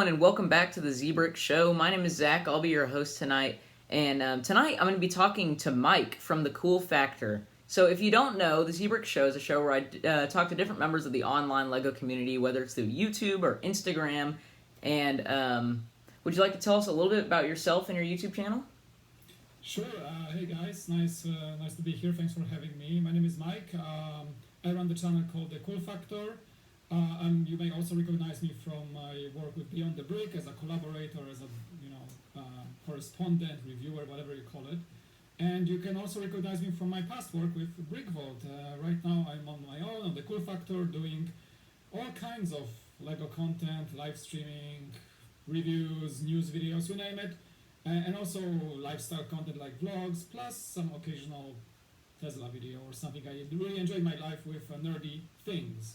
everyone, and welcome back to the Zbricks Show. My name is Zach. I'll be your host tonight. And tonight I'm going to be talking to Mike from The Cool Factor. So if you don't know, the Zbricks Show is a show where I talk to different members of the online LEGO community, whether it's through YouTube or Instagram. And would you like to tell us a little bit about yourself and your YouTube channel? Sure. Hey guys, nice to be here. Thanks for having me. My name is Mike. I run the channel called The Cool Factor. And you may also recognize me from my work with Beyond the Brick as a collaborator, as a correspondent, reviewer, whatever you call it. And you can also recognize me from my past work with Brick Vault. Right now I'm on my own on The Cool Factor doing all kinds of LEGO content, live streaming, reviews, news videos, you name it. And also lifestyle content like vlogs, plus some occasional Tesla video or something. I really enjoy my life with nerdy things.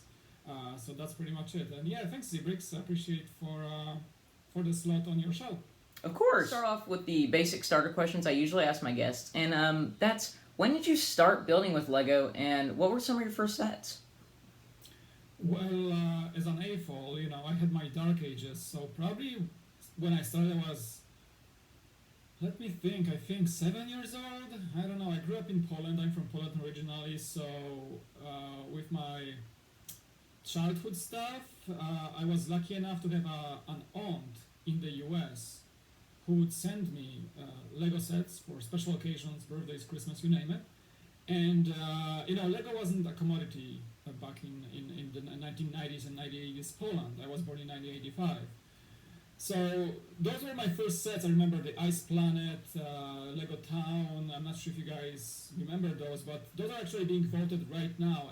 So that's pretty much it. And yeah, thanks Zbricks. I appreciate for the slot on your show. Of course. Start off with the basic starter questions I usually ask my guests. And that's, when did you start building with LEGO, and what were some of your first sets? Well, as an AFOL, I had my dark ages. So probably when I started I was, let me think, I think 7 years old. I don't know. I grew up in Poland. I'm from Poland originally. So with my childhood stuff, I was lucky enough to have an aunt in the US who would send me Lego sets for special occasions, birthdays, Christmas, you name it. And Lego wasn't a commodity back in the 1990s and 1980s Poland. I was born in 1985. So those were my first sets. I remember the Ice Planet, Lego Town. I'm not sure if you guys remember those, but those are actually being voted right now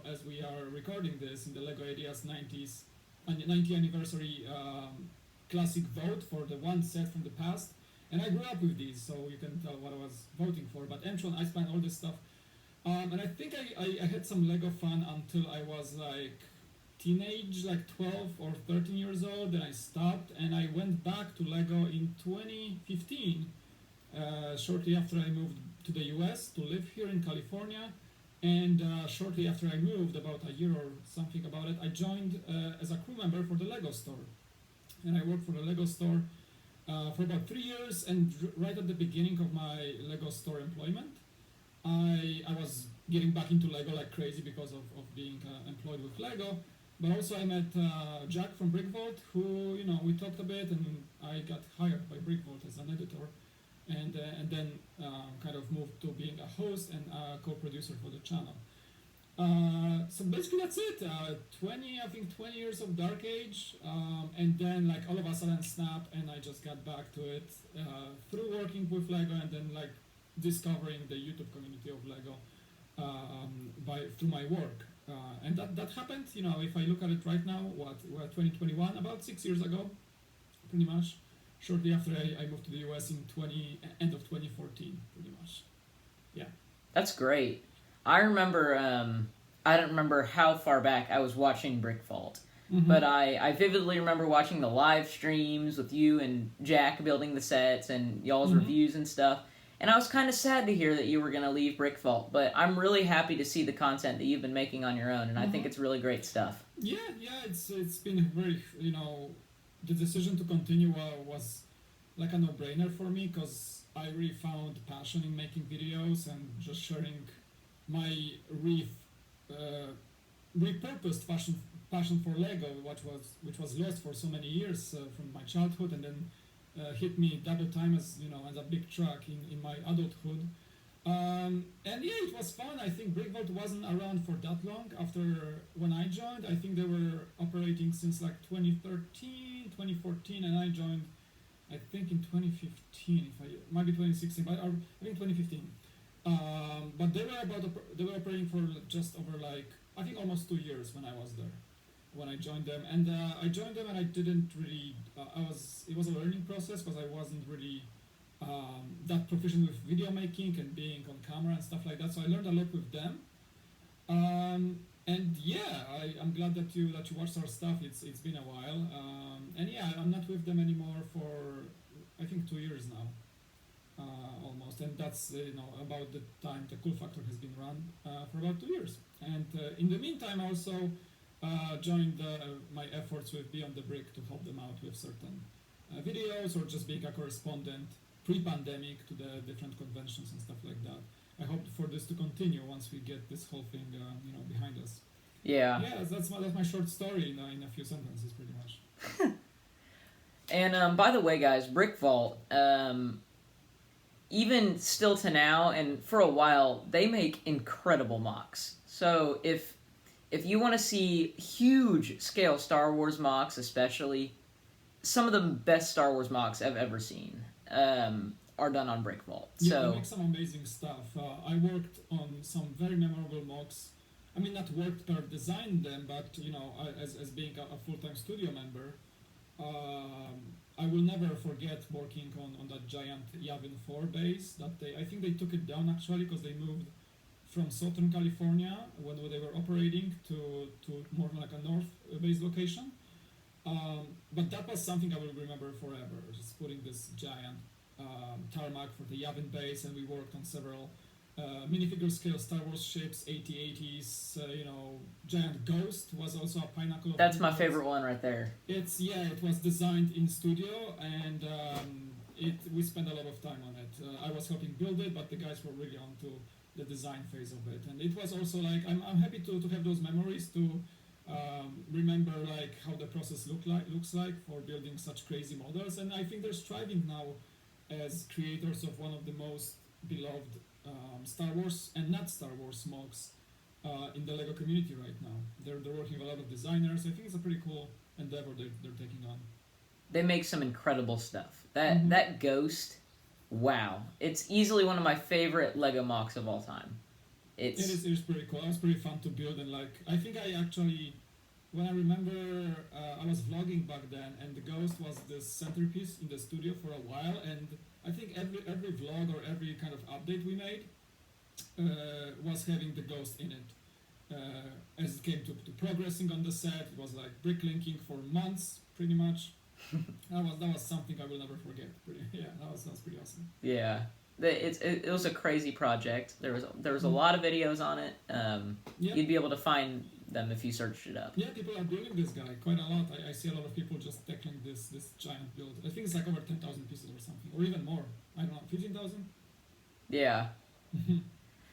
as we are recording this in the LEGO Ideas 90th anniversary classic vote for the one set from the past. And I grew up with these, so you can tell what I was voting for. But Entron, Ice Planet, all this stuff. And I think I had some LEGO fun until I was like teenage, like 12 or 13 years old. Then I stopped and I went back to LEGO in 2015, shortly after I moved to the US to live here in California. And shortly after I moved, about a year or something about it, I joined as a crew member for the LEGO store. And I worked for the LEGO store for about 3 years, and right at the beginning of my LEGO store employment, I was getting back into LEGO like crazy because of being employed with LEGO. But also I met Jack from Brick Vault, who, we talked a bit, and I got hired by Brick Vault as an editor, and then kind of moved to being a host and a co-producer for the channel. So basically that's it. 20 years of Dark Age, and then like all of a sudden snap, and I just got back to it through working with LEGO, and then like discovering the YouTube community of LEGO through my work. And that happened, if I look at it right now, we're 2021, about 6 years ago, pretty much, shortly after I moved to the US in end of 2014, pretty much. Yeah. That's great. I remember, I don't remember how far back I was watching Brick Vault, but I vividly remember watching the live streams with you and Jack building the sets and y'all's reviews and stuff. And I was kind of sad to hear that you were going to leave Brick Vault, but I'm really happy to see the content that you've been making on your own, and I think it's really great stuff. Yeah, it's been very, the decision to continue was like a no-brainer for me, because I really found passion in making videos and just sharing my repurposed passion for LEGO, which was lost for so many years from my childhood, and then hit me double time as a big truck in my adulthood. And yeah, it was fun. I think Brick Vault wasn't around for that long after when I joined. I think they were operating since like 2013, 2014, and I joined I think in 2015, might be 2016, but I think 2015. But they were operating for just over like, I think almost 2 years when I was there, when I joined them. And I joined them and I didn't really, it was a learning process, because I wasn't really that proficient with video making and being on camera and stuff like that. So I learned a lot with them. And yeah, I'm glad that you watched our stuff. It's been a while. And yeah, I'm not with them anymore for I think 2 years now. Almost, and that's about the time the Cool Factor has been run for about 2 years. And in the meantime, also joined my efforts with Beyond the Brick to help them out with certain videos or just being a correspondent pre-pandemic to the different conventions and stuff like that. I hope for this to continue once we get this whole thing, behind us. Yeah. Yeah, that's my short story in a few sentences, pretty much. And by the way, guys, Brick Vault, even still to now, and for a while, they make incredible mocks. So if you want to see huge scale Star Wars mocks, especially, some of the best Star Wars mocks I've ever seen are done on Brick Vault. Yeah, So they make some amazing stuff. I worked on some very memorable mocks. I mean, not worked per design them, but as being a full-time studio member, I will never forget working on that giant Yavin 4 base. I think they took it down actually because they moved from Southern California when they were operating to more like a north base location. But that was something I will remember forever. Just putting this giant tarmac for the Yavin base, and we worked on several minifigure scale Star Wars ships, AT-ATs, giant Ghost was also a pinnacle. That's my favorite one right there. It was designed in studio, and we spent a lot of time on it. I was helping build it, but the guys were really on to the design phase of it, and it was also like I'm happy to have those memories to remember like how the process looks like for building such crazy models, and I think they're striving now as creators of one of the most beloved Star Wars and not Star Wars mocks in the LEGO community right now. They're working with a lot of designers. I think it's a pretty cool endeavor they're taking on. They make some incredible stuff. That Ghost, wow. It's easily one of my favorite LEGO mocks of all time. It is pretty cool. It was pretty fun to build, and I think I actually, when I remember, I was vlogging back then, and the Ghost was the centerpiece in the studio for a while, and I think every vlog or every kind of update we made was having the Ghost in it. As it came to progressing on the set, it was like bricklinking for months, pretty much. that was something I will never forget. That was pretty awesome. Yeah, it was a crazy project. There was a lot of videos on it. You'd be able to find them if you searched it up. Yeah, people are building this guy quite a lot. I see a lot of people just tackling this giant build. I think it's like over 10,000 pieces or something, or even more. I don't know, 15,000? Yeah.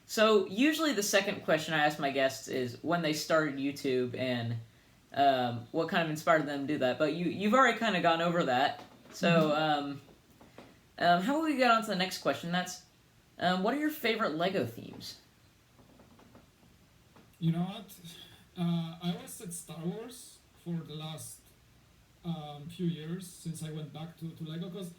So usually the second question I ask my guests is when they started YouTube and what kind of inspired them to do that. But you've already kind of gone over that. So how about we get on to the next question? That's what are your favorite LEGO themes? You know what? I always said Star Wars for the last few years since I went back to LEGO, because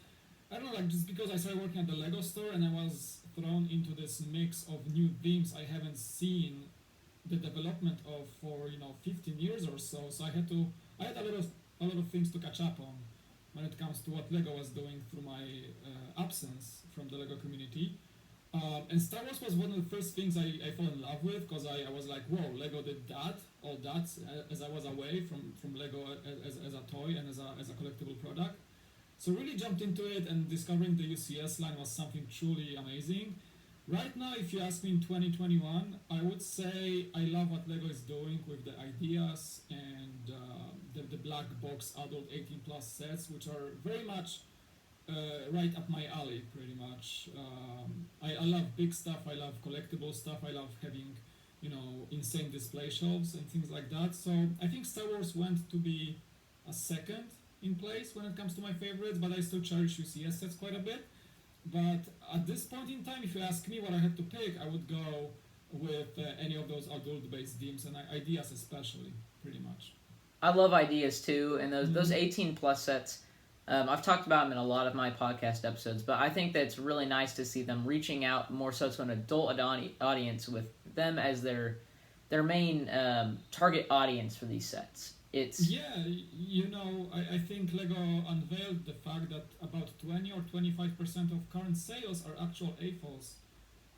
I don't know, like just because I started working at the LEGO store and I was thrown into this mix of new themes I haven't seen the development of for 15 years or so. So I had a lot of things to catch up on when it comes to what LEGO was doing through my absence from the LEGO community. And Star Wars was one of the first things I fell in love with, because I was like, whoa, LEGO did all that, as I was away from LEGO as a toy and as a collectible product. So really jumped into it, and discovering the UCS line was something truly amazing. Right now, if you ask me in 2021, I would say I love what LEGO is doing with the ideas and the black box adult 18 plus sets, which are very much right up my alley, pretty much. I love big stuff, I love collectible stuff, I love having, insane display shelves and things like that. So I think Star Wars went to be a second in place when it comes to my favorites, but I still cherish UCS sets quite a bit. But at this point in time, if you ask me what I had to pick, I would go with any of those adult-based themes and ideas especially, pretty much. I love ideas too, and those 18 plus sets. I've talked about them in a lot of my podcast episodes, but I think that it's really nice to see them reaching out more so to an adult audience with them as their main target audience for these sets. I think LEGO unveiled the fact that about 20 or 25% of current sales are actual AFOLs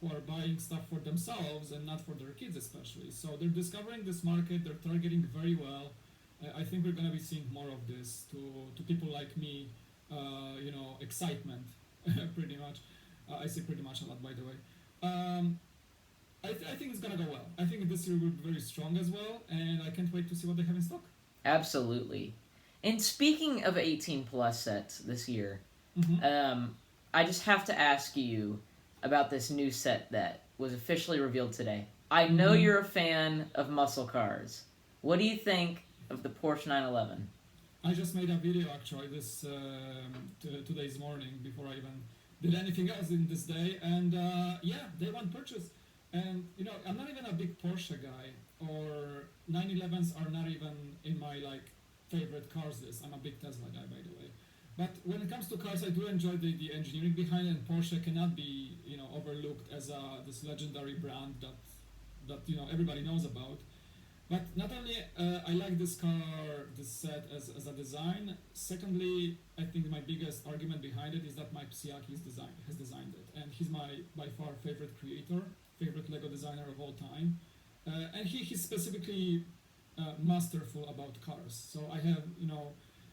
who are buying stuff for themselves and not for their kids especially. So they're discovering this market, they're targeting very well. I think we're going to be seeing more of this to people like me, excitement, pretty much. I say pretty much a lot, by the way. I think it's gonna go well. I think this year will be very strong as well, and I can't wait to see what they have in stock. Absolutely. And speaking of 18 plus sets this year, Mm-hmm. I just have to ask you about this new set that was officially revealed today. I know Mm-hmm. you're a fan of muscle cars. What do you think of the Porsche 911? I just made a video actually this today's morning before I even did anything else in this day, and yeah, day one purchase. And you know, I'm not even a big Porsche guy, or 911s are not even in my like favorite cars list. I'm a big Tesla guy, by the way. But when it comes to cars, I do enjoy the engineering behind it. And Porsche cannot be overlooked as this legendary brand that everybody knows about. But not only I like this car, this set as a design. Secondly, I think my biggest argument behind it is that Mike Psiaki has designed it, and he's my by far favorite creator, favorite Lego designer of all time, and he's specifically masterful about cars. So I have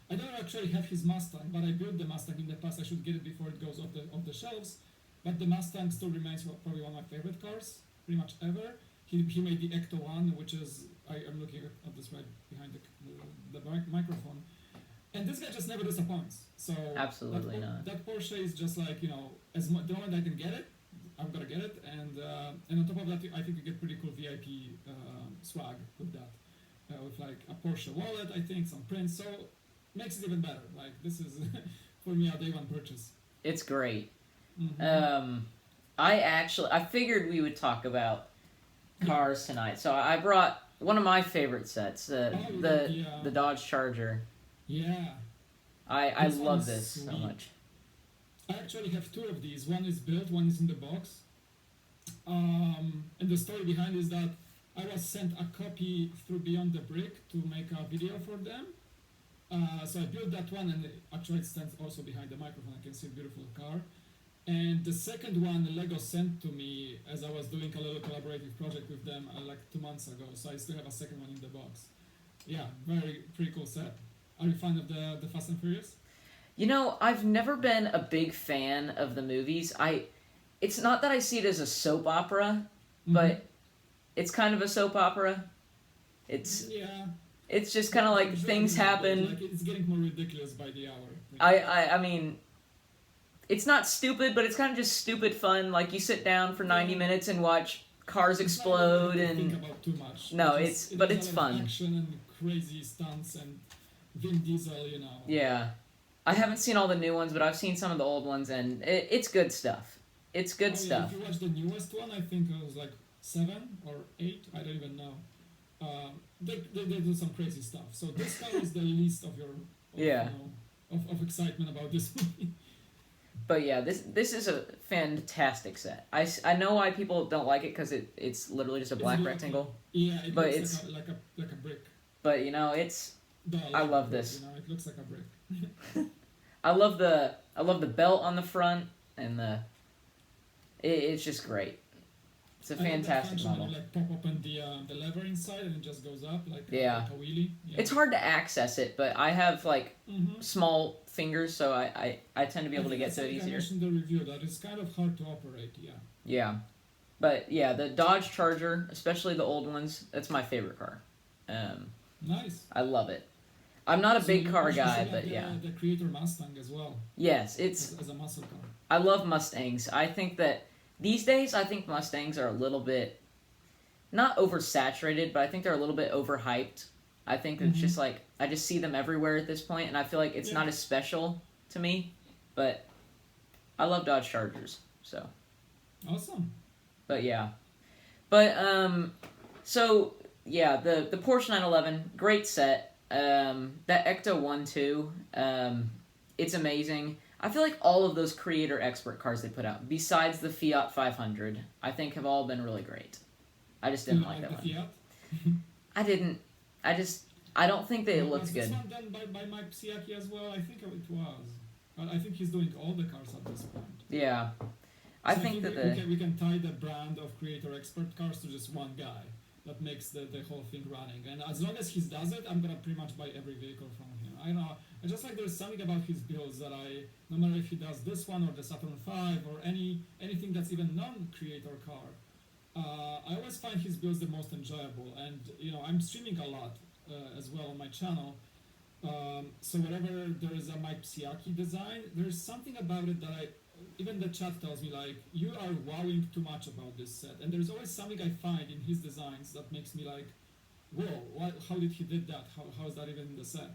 I don't actually have his Mustang, but I built the Mustang in the past. I should get it before it goes off the shelves. But the Mustang still remains probably one of my favorite cars, pretty much ever. He made the Ecto One, which is I'm looking at this right behind the microphone, and this guy just never disappoints. So Absolutely not. that Porsche is just like the moment I can get it, I'm gonna get it, and on top of that, I think you get pretty cool VIP swag with that, with like a Porsche wallet, I think some prints, so makes it even better. Like this is for me a day one purchase. It's great. Mm-hmm. I figured we would talk about cars tonight, so I brought one of my favorite sets, the Dodge Charger. Yeah. I This one love is this so sweet. much. I actually have two of these. One is built, one is in the box. And the story behind is that I was sent a copy through Beyond the Brick to make a video for them. So I built that one, and actually it stands also behind the microphone. I can see a beautiful car. And the second one, Lego sent to me as I was doing a little collaborative project with them like 2 months ago. So I still have a second one in the box. Yeah, pretty cool set. Are you a fan of the Fast and Furious? You know, I've never been a big fan of the movies. It's not that I see it as a soap opera, but it's kind of a soap opera. It's Yeah. it's just kind of like things happen. Like it's getting more ridiculous by the hour. I mean, it's not stupid, but it's kind of just stupid fun. Like you sit down for 90 minutes and watch cars It's not explode really and think about too much. No, It's but has it's a lot of fun. Action and crazy stunts and Vin Diesel, Yeah. I haven't seen all the new ones, but I've seen some of the old ones, and it's good stuff. It's good Yeah, stuff. if you watch the newest one, I think it was like 7 or 8. I don't even know. They do some crazy stuff. So this car is the least of your Yeah. of excitement about this movie. But yeah, this is a fantastic set. I know why people don't like it because it's literally just a black rectangle. Yeah, it But looks it's- like a brick. But you know, I love this. It looks like a brick. I love the belt on the front and it's just great. It's a I like that fantastic function model. when you, like pop open the lever inside and it just goes up like Yeah. like a wheelie. Yeah. It's hard to access it, but I have like Mm-hmm. small fingers, so I tend to be able to get to it I easier. mentioned in the review that it's kind of hard to operate. Yeah. Yeah. But yeah, the Dodge Charger, especially the old ones, that's my favorite car. Nice. I love it. I'm not a So big you car also guy, like but the, yeah. The Creator Mustang as well Yes, it's as a muscle car. I love Mustangs. I think that these days I think Mustangs are a little bit not oversaturated, but I think they're a little bit overhyped. I think it's just like I just see them everywhere at this point, and I feel like it's not as special to me. But I love Dodge Chargers, so. Awesome. But yeah, but so yeah, the Porsche 911, great set. That Ecto 1 too. It's amazing. I feel like all of those creator expert cars they put out, besides the Fiat 500, I think have all been really great. I just didn't like that one. the Fiat. I didn't. I don't think they looked Was good. this one done by Mike Psiaki as well? I think it was. But I think he's doing all the cars at this point. Yeah, I So think that we can tie the brand of creator expert cars to just one guy that makes the whole thing running. And as long as he does it, I'm gonna pretty much buy every vehicle from him. I know. I just like there's something about his builds that no matter if he does this one or the Saturn V or anything that's even non-creator car, I always find his builds the most enjoyable, and I'm streaming a lot as well on my channel. So whenever there is a Mike Psiaki design, there's something about it that even the chat tells me like you are wowing too much about this set, and there's always something I find in his designs that makes me like, whoa, how did he did that? How is that even in the set?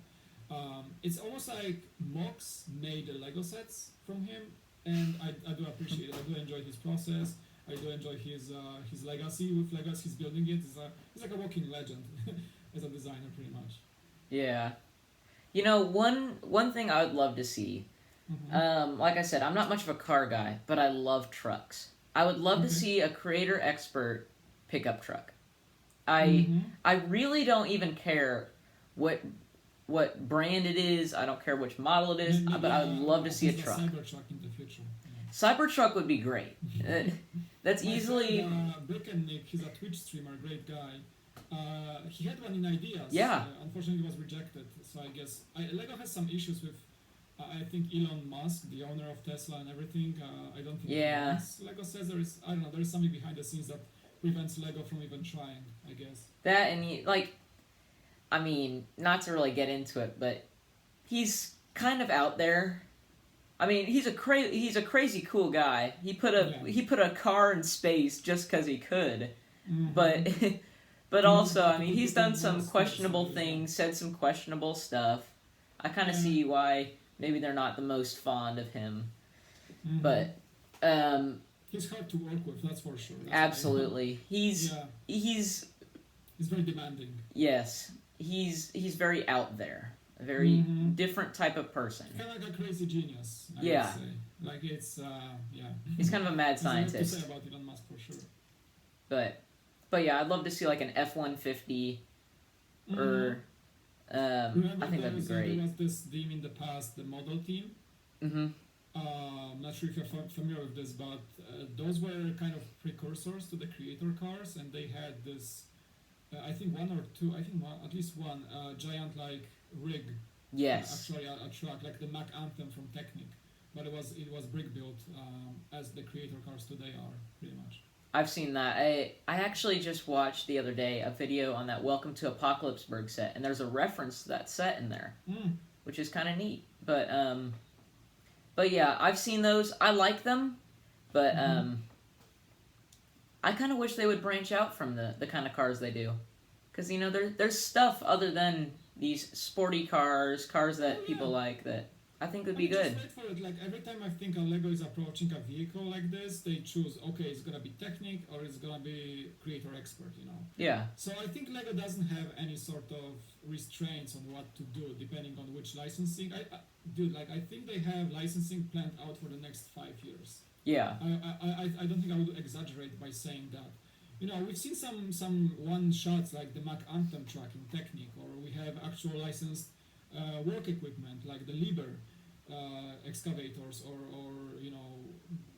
It's almost like Mox made the Lego sets from him, and I do appreciate it. I do enjoy his process. I do enjoy his legacy with Legos. He's building it. He's like a walking legend as a designer, pretty much. Yeah. You know, one thing I would love to see, like I said, I'm not much of a car guy, but I love trucks. I would love to see a creator expert pickup truck. I really don't even care what brand it is. I don't care which model it is, but I would love to see a truck. Cybertruck in the future. Cybertruck would be great. That's easily. Brick and Nick, he's a Twitch streamer, great guy. He had one in ideas. Yeah. Unfortunately, it was rejected. So I guess Lego has some issues with. I think Elon Musk, the owner of Tesla and everything. I don't think. Yeah. Lego says there's something behind the scenes that prevents Lego from even trying. I guess. That and I mean, not to really get into it, but he's kind of out there. I mean, he's a crazy cool guy. He put a car in space just because he could, but also, I mean, he's done some questionable things, said some questionable stuff. I kind of see why maybe they're not the most fond of him, but he's hard to work with. That's for sure. Absolutely, he's very demanding. Yes, he's very out there. A very different type of person. Kind of like a crazy genius, I would say. Like it's, He's kind of a mad scientist. There's a lot to say about Elon Musk for sure. But yeah, I'd love to see like an F-150 or I think that'd be great. There was this team in the past, the model team. I'm not sure if you're familiar with this, but those were kind of precursors to the creator cars, and they had this, I think at least one giant like rig. Yes. Actually, a truck like the Mac Anthem from Technic, but it was brick built as the creator cars today are pretty much. I've seen that. I actually just watched the other day a video on that Welcome to Apocalypseburg set, and there's a reference to that set in there, which is kind of neat. But yeah, I've seen those. I like them, but I kind of wish they would branch out from the kind of cars they do, because there's stuff other than these sporty cars that people like that I think would be good. Just wait for it. Like every time I think a Lego is approaching a vehicle like this, they choose, okay, it's gonna be Technic or it's gonna be creator expert, Yeah. So I think Lego doesn't have any sort of restraints on what to do depending on which licensing. I think they have licensing planned out for the next 5 years. Yeah. I don't think I would exaggerate by saying that. We've seen some one shots like the Mac Anthem truck in Technic, or we have actual licensed work equipment like the Liber excavators, or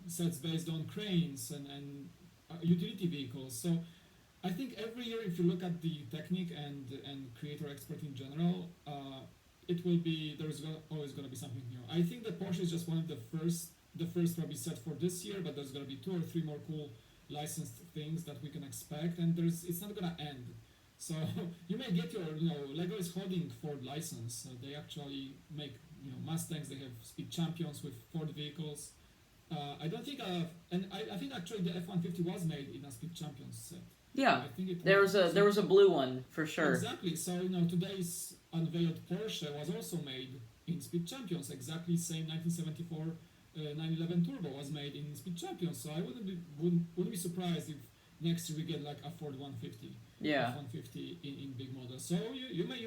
sets based on cranes and utility vehicles. So I think every year, if you look at the Technic and creator expert in general, it will be always going to be something new. I think the Porsche is just one of the first probably set for this year, but there's going to be 2 or 3 more cool licensed things that we can expect, and it's not gonna end. So you may get your Lego is holding Ford license. They actually make Mustangs. They have Speed Champions with Ford vehicles. I don't think and I think actually the F-150 was made in a Speed Champions set. Yeah, I think there was a blue one for sure. Exactly. So today's unveiled Porsche was also made in Speed Champions. Exactly same 1974. 911 Turbo was made in Speed Champions, so I wouldn't be surprised if next year we get like a Ford 150, F-150 in big models. So you may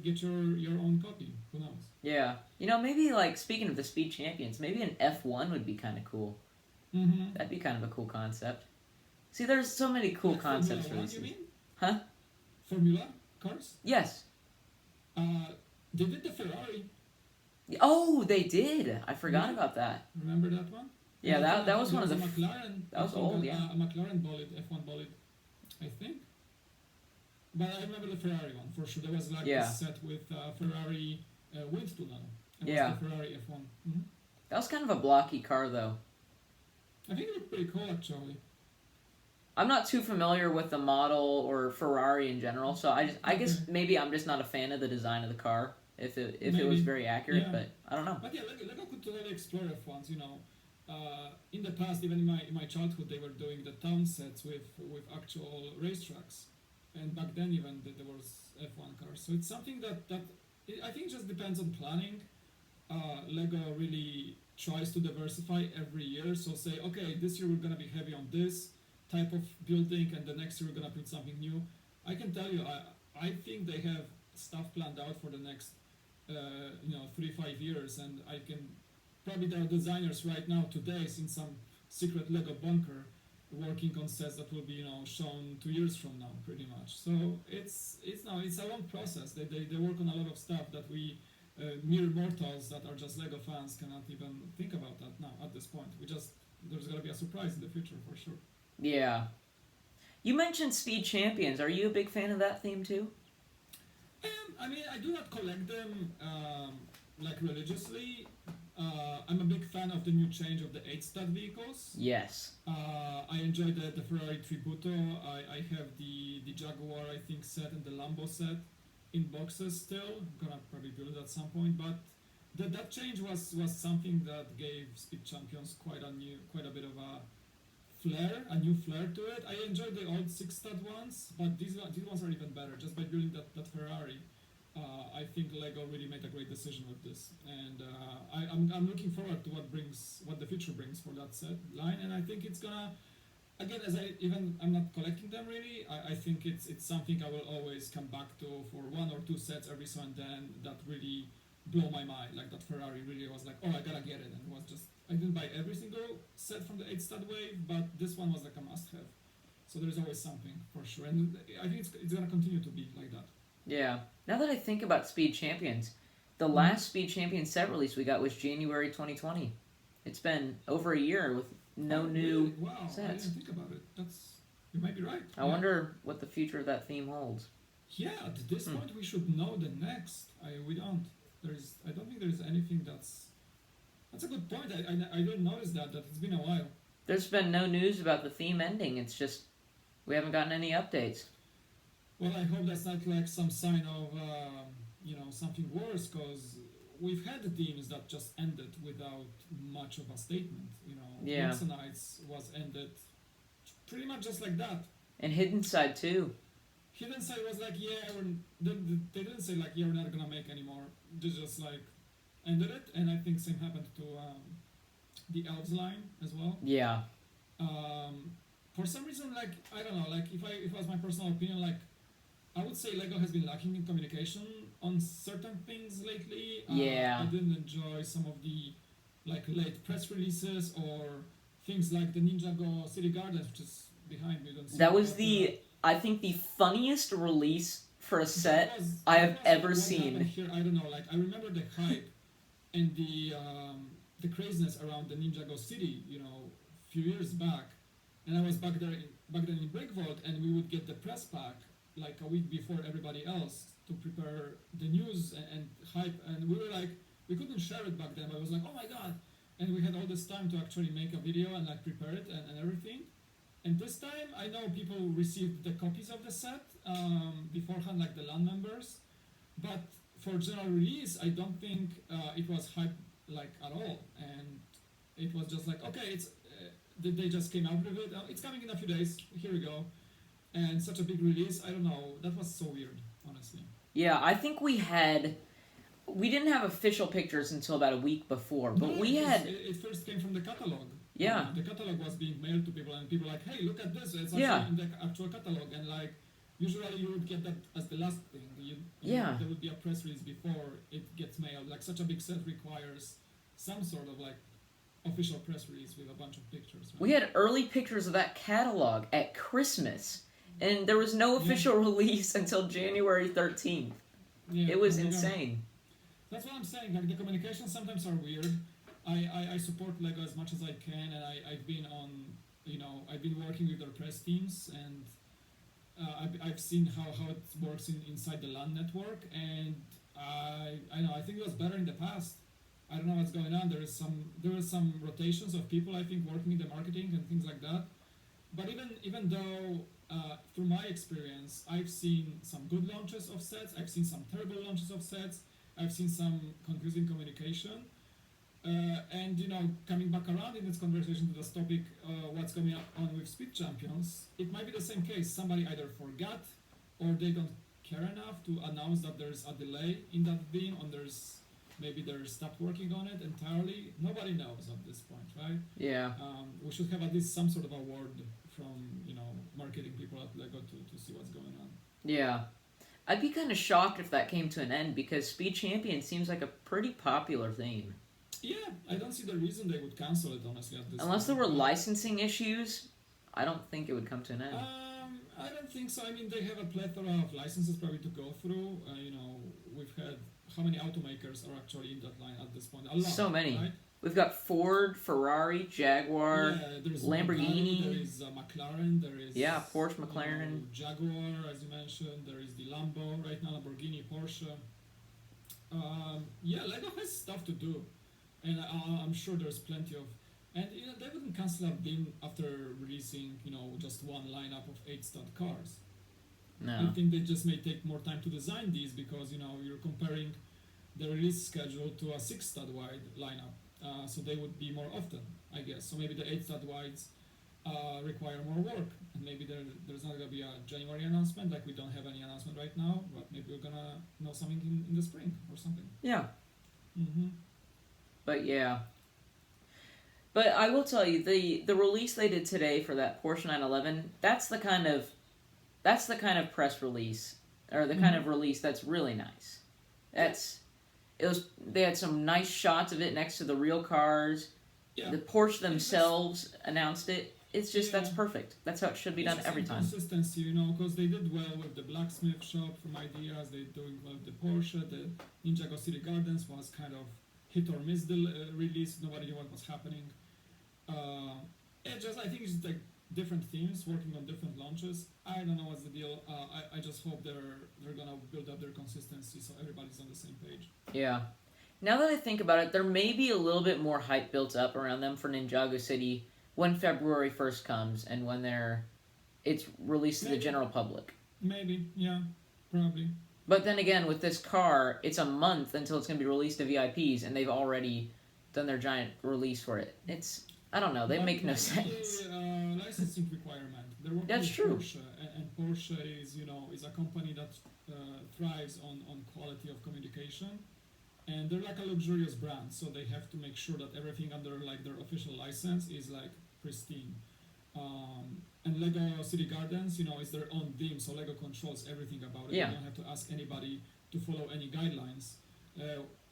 get your own copy. Who knows? Yeah, maybe like speaking of the Speed Champions, maybe an F1 would be kind of cool. That'd be kind of a cool concept. See, there's so many cool concepts for these. You mean? Huh? Formula cars? Yes. They did the Ferrari. Oh, they did. I forgot about that. Remember that one? Yeah, that was one of the McLaren. That was old, yeah. A McLaren bolide, F1 bolide, I think. But I remember the Ferrari one for sure. There was like a set with Ferrari wind tunnel. It was the Ferrari F1. That was kind of a blocky car, though. I think it looked pretty cool, actually. I'm not too familiar with the model or Ferrari in general, so I Okay, guess maybe I'm just not a fan of the design of the car. If it was maybe. very accurate, Yeah. but I don't know. But yeah, Lego could totally explore F1s. You know, in the past, even in my childhood, they were doing the town sets with actual racetracks, and back then even there was F1 cars. So it's something that I think just depends on planning. Lego really tries to diversify every year. So say, okay, this year we're gonna be heavy on this type of building, and the next year we're gonna put something new. I can tell you, I think they have stuff planned out for the next 3 5 years, and I can probably there are designers right now today in some secret Lego bunker working on sets that will be shown 2 years from now, pretty much. So it's a long process. They work on a lot of stuff that we mere mortals that are just Lego fans cannot even think about that now at this point. There's gonna be a surprise in the future for sure. Yeah. You mentioned Speed Champions. Are you a big fan of that theme too? I mean, I do not collect them like religiously. I'm a big fan of the new change of the 8 stud vehicles. Yes. I enjoy the Ferrari Tributo. I have the Jaguar, I think, set and the Lambo set in boxes still. I'm gonna probably build it at some point, but that change was something that gave Speed Champions quite a bit of a new flair to it. I enjoyed the old 6 stud ones, but these ones are even better. Just by building that Ferrari, I think Lego really made a great decision with this, and I'm looking forward to what the future brings for that set line, and I think it's gonna. Again, I'm not collecting them really. I think it's something I will always come back to for 1 or 2 sets every so and then that really blow my mind. Like that Ferrari really was like, oh, I gotta get it, and it was just I didn't buy every single set from the 8 stud wave, but this one was like a must-have. So there's always something for sure, and I think it's gonna continue to be like that. Yeah. Now that I think about Speed Champions, the last Speed Champions set release we got was January 2020. It's been over a year with no new really? Wow, sets. I didn't think about it. You might be right. I wonder what the future of that theme holds. Yeah, at this point we should know the next. We don't. I don't think there's anything That's a good point. I didn't notice that it's been a while. There's been no news about the theme ending. It's just we haven't gotten any updates. Well, I hope that's not like some sign of something worse, because we've had themes that just ended without much of a statement. Yeah. Wilsonites was ended pretty much just like that. And Hidden Side too. Hidden Side was like, yeah, they didn't say like, yeah, we're not gonna make anymore. They just like ended it, and I think same happened to the Elves line as well. Yeah. For some reason, like I don't know, like if it was my personal opinion, like I would say Lego has been lacking in communication on certain things lately. Yeah. I didn't enjoy some of the like late press releases or things like the Ninjago City Gardens, which is behind me. That was I think the funniest release for a set I have ever seen. Here, I don't know, like I remember the hype and the craziness around the Ninjago City, a few years back, and I was back then in Brick Vault, and we would get the press pack like a week before everybody else to prepare the news and hype, and we were like, we couldn't share it back then, but I was like, oh my god, and we had all this time to actually make a video and like prepare it and everything. And this time, I know people received the copies of the set beforehand, like the LAN members, but for general release, I don't think it was hyped like at all, and it was just like, okay, they just came out with it. It's coming in a few days. Here we go, and such a big release. I don't know. That was so weird, honestly. Yeah, I think we didn't have official pictures until about a week before, but It first came from the catalog. Yeah. The catalog was being mailed to people, and people were like, hey, look at this. It's actually in the actual catalog, and like. Usually you would get that as the last thing. There would be a press release before it gets mailed. Like such a big set requires some sort of like official press release with a bunch of pictures. Right? We had early pictures of that catalog at Christmas, and there was no official release until January 13th. Yeah, it was insane. That's what I'm saying. Like the communications sometimes are weird. I support Lego as much as I can, and I've been on, I've been working with their press teams, and I've seen how it works inside the LAN network, and I think it was better in the past. I don't know what's going on. There were some rotations of people, I think, working in the marketing and things like that. but even though through my experience, I've seen some good launches of sets, I've seen some terrible launches of sets, I've seen some confusing communication. And coming back around in this conversation to this topic, what's going on with Speed Champions, it might be the same case. Somebody either forgot or they don't care enough to announce that there's a delay in that thing, or maybe they're stopped working on it entirely. Nobody knows at this point, right? Yeah. We should have at least some sort of award from marketing people at Lego to see what's going on. Yeah. I'd be kind of shocked if that came to an end because Speed Champion seems like a pretty popular theme. Yeah, I don't see the reason they would cancel it, honestly, at this Unless there point. were licensing issues, I don't think it would come to an end. I don't think so. I mean, they have a plethora of licenses probably to go through. We've had how many automakers are actually in that line at this point? A lot. So many. Right? We've got Ford, Ferrari, Jaguar, there's Lamborghini. There is McLaren. There is Porsche, McLaren, Jaguar, as you mentioned. There is the Lambo right now, Lamborghini, Porsche. Lego has stuff to do, and I'm sure there's plenty of. And they wouldn't cancel a bin after releasing just one lineup of 8-stud cars. No. I think they just may take more time to design these because you're comparing the release schedule to a 6-stud wide lineup, so they would be more often, I guess. So maybe the 8-stud wides require more work, and maybe there's not gonna be a January announcement, like we don't have any announcement right now, but maybe we're gonna know something in the spring or something. Yeah. Mm-hmm. But yeah. But I will tell you, the release they did today for that Porsche 911, that's the kind of press release, or the kind of release that's really nice. They had some nice shots of it next to the real cars. Yeah. The Porsche themselves announced it. It's just that's perfect. That's how it should be done every time. Consistency, because they did well with the blacksmith shop from ideas. They're doing well with the Porsche. The Ninjago City Gardens was kind of hit or miss the release. Nobody knew what was happening. I think it's like different teams working on different launches. I don't know what's the deal. I just hope they're gonna build up their consistency so everybody's on the same page. Yeah. Now that I think about it, there may be a little bit more hype built up around them for Ninjago City when February 1st comes and when it's released to the general public. Maybe, yeah, probably. But then again, with this car, it's a month until it's going to be released to VIPs, and they've already done their giant release for it. I don't know, they make no sense. Licensing requirement. They're working That's with true. Porsche, and Porsche is a company that thrives on quality of communication. And they're like a luxurious brand, so they have to make sure that everything under like their official license is like pristine. And Lego City Gardens, is their own theme, so Lego controls everything about it. Yeah. You don't have to ask anybody to follow any guidelines.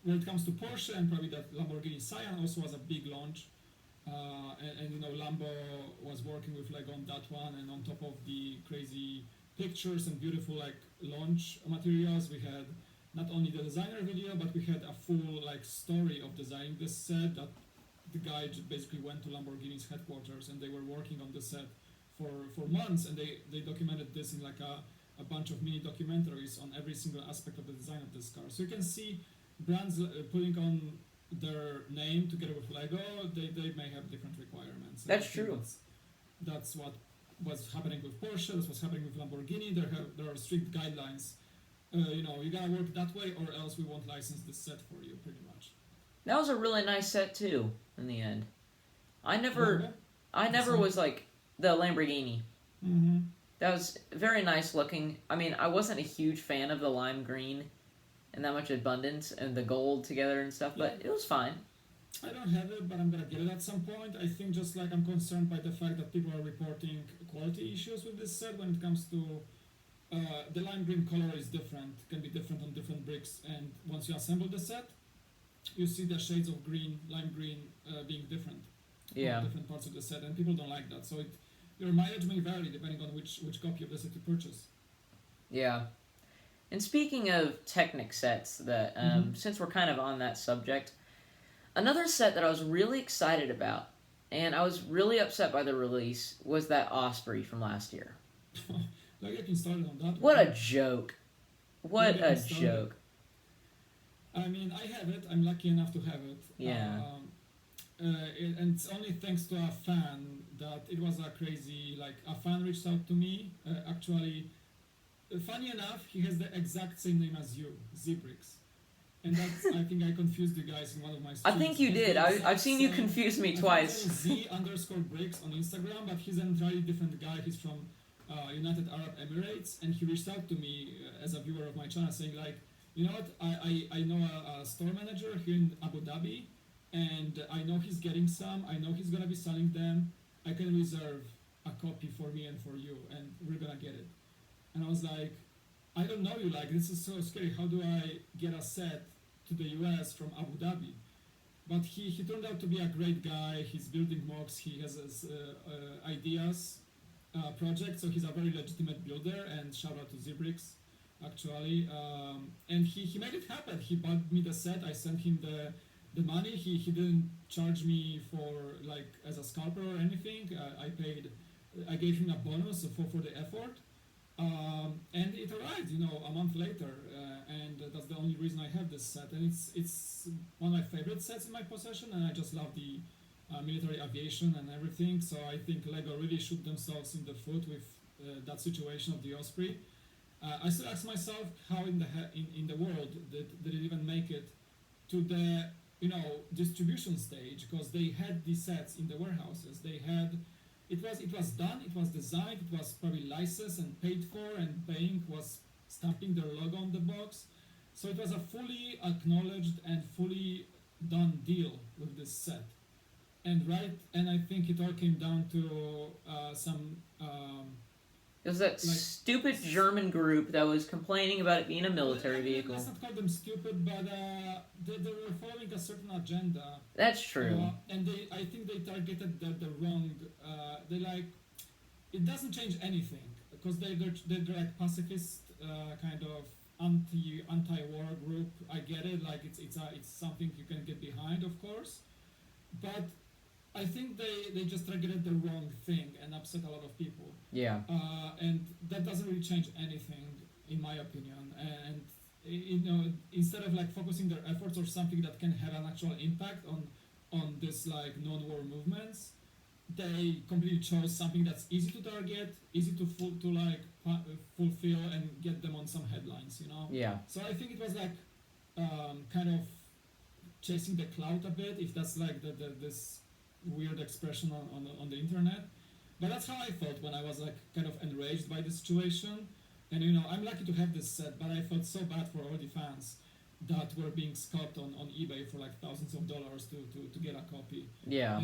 When it comes to Porsche, and probably that Lamborghini Cyan also was a big launch, and Lambo was working with Lego on that one, and on top of the crazy pictures and beautiful like launch materials, we had not only the designer video, but we had a full like story of designing this set that the guy basically went to Lamborghini's headquarters and they were working on the set for months, and they documented this in like a bunch of mini documentaries on every single aspect of the design of this car. So you can see brands putting on their name together with Lego, they may have different requirements. That's true. That's what was happening with Porsche, that's what's happening with Lamborghini. There are strict guidelines. You gotta work that way, or else we won't license this set for you, pretty much. That was a really nice set too. In the end, I never was like the Lamborghini. Mm-hmm. That was very nice looking. I mean, I wasn't a huge fan of the lime green and that much abundance and the gold together and stuff, but it was fine. I don't have it, but I'm gonna get it at some point. I think just like I'm concerned by the fact that people are reporting quality issues with this set when it comes to. The lime green color is different, can be different on different bricks, and once you assemble the set, you see the shades of lime green being different on different parts of the set, and people don't like that. So your mileage may vary depending on which copy of the set you purchase. Yeah. And speaking of Technic sets, that since we're kind of on that subject, another set that I was really excited about, and I was really upset by the release, was that Osprey from last year. Like getting started on that. What a joke. What a joke. I mean, I have it. I'm lucky enough to have it. Yeah. and it's only thanks to a fan that it was a crazy, like a fan reached out to me. Actually, funny enough, he has the exact same name as you, Zbricks. And that's, I think I confused you guys in one of my I streams. think you did. I've seen you confuse me twice. Z_bricks on Instagram, but he's an entirely different guy. He's from United Arab Emirates, and he reached out to me as a viewer of my channel saying like, you know what, I know a store manager here in Abu Dhabi, and I know he's getting some, I know he's gonna be selling them, I can reserve a copy for me and for you, and we're gonna get it. And I was like, I don't know you, like, this is so scary. How do I get a set to the US from Abu Dhabi? But he turned out to be a great guy. He's building mocks, he has his ideas, project, so he's a very legitimate builder, and shout out to Zbricks, actually. And he made it happen. He bought me the set, I sent him the money. He didn't charge me for, like, as a scalper or anything. I gave him a bonus for the effort. And it arrived, a month later, and that's the only reason I have this set. And it's one of my favorite sets in my possession, and I just love the military aviation and everything. So I think Lego really shoot themselves in the foot with that situation of the Osprey. I still ask myself how in the world did it even make it to the distribution stage, because they had these sets in the warehouses. It was done, it was designed, it was probably licensed and paid for, and Bank was stamping their logo on the box. So it was a fully acknowledged and fully done deal with this set. And I think it all came down to some. It was that stupid German group that was complaining about it being a military vehicle. Let's not call them stupid, but they were following a certain agenda. That's true. And I think they targeted the wrong. It doesn't change anything, because they're like pacifist, kind of anti-war group. I get it. Like it's something you can get behind, of course, but I think they just targeted the wrong thing and upset a lot of people. Yeah. And that doesn't really change anything, in my opinion. And instead of like focusing their efforts on something that can have an actual impact on this like non-war movements, they completely chose something that's easy to target, easy to fulfill, and get them on some headlines. Yeah. So I think it was like kind of chasing the clout a bit, if that's like this weird expression on the internet. But that's how I felt when I was like kind of enraged by the situation. And I'm lucky to have this set, but I felt so bad for all the fans that were being scalped on eBay for like thousands of dollars to get a copy. Yeah.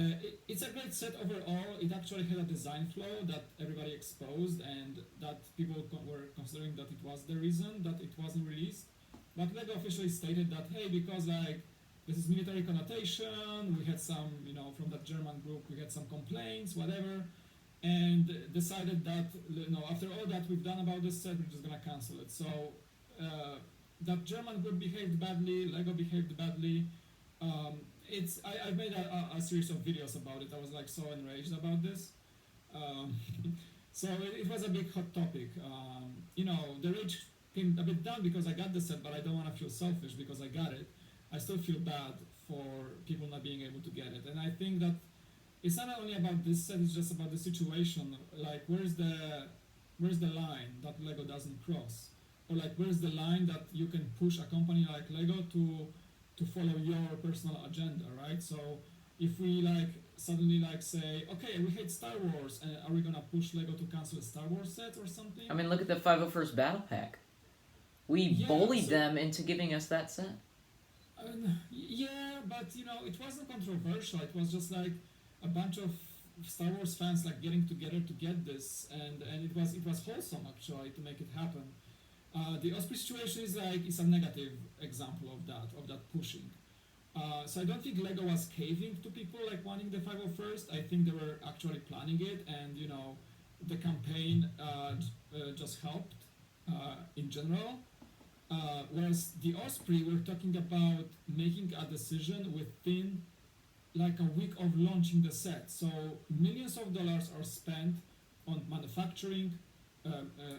It's a great set overall. It actually had a design flaw that everybody exposed, and that people were considering that it was the reason that it wasn't released. But Lego officially stated that, hey, because like this is military connotation, we had some, from that German group, we had some complaints, whatever, and decided that, after all that we've done about this set, we're just gonna cancel it. So that German group behaved badly, Lego behaved badly. I made a series of videos about it. I was like so enraged about this. So it was a big hot topic. The rage came a bit down because I got the set, but I don't want to feel selfish because I got it. I still feel bad for people not being able to get it. And I think that it's not only about this set, it's just about the situation. Like, where's the line that Lego doesn't cross? Or like, where's the line that you can push a company like Lego to follow your personal agenda, right? So if we like suddenly like say, okay, we hate Star Wars, and are we gonna push Lego to cancel a Star Wars set or something? I mean, look at the 501st Battle Pack. We bullied them into giving us that set. Yeah, but it wasn't controversial. It was just like a bunch of Star Wars fans like getting together to get this, and it was wholesome actually to make it happen. The Osprey situation is like a negative example of that pushing. So I don't think Lego was caving to people like wanting the 501st. I think they were actually planning it, and the campaign just helped in general. Whereas the Osprey, we're talking about making a decision within like a week of launching the set. So millions of dollars are spent on manufacturing,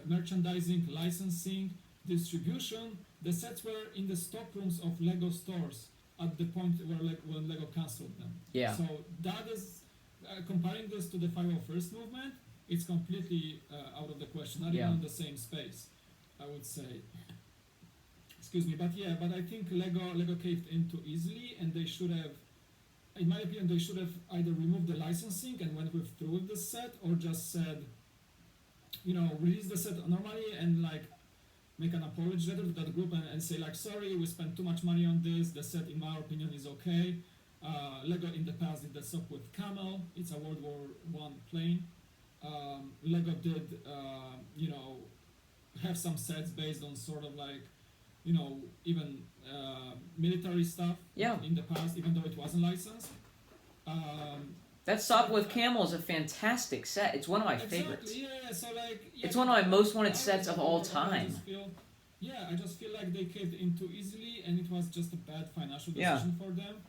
merchandising, licensing, distribution. The sets were in the stock rooms of Lego stores at the point where when Lego cancelled them. Yeah. So that is comparing this to the 501st movement. It's completely out of the question. Not even in the same space, I would say. Excuse me, but I think Lego caved in too easily, and they should have, in my opinion, they should have either removed the licensing and went through with the set, or just said, release the set normally and like make an apology letter to that group and say like, sorry, we spent too much money on this. The set, in my opinion, is okay. Lego in the past did the stuff with Camel. It's a World War I plane. Lego did, have some sets based on sort of like, even military stuff in the past, even though it wasn't licensed. That Stop with Camel is a fantastic set. It's one of my favorites. Yeah, so like... Yeah, it's one of my most wanted sets of all time. I just feel like they caved in too easily, and it was just a bad financial decision for them.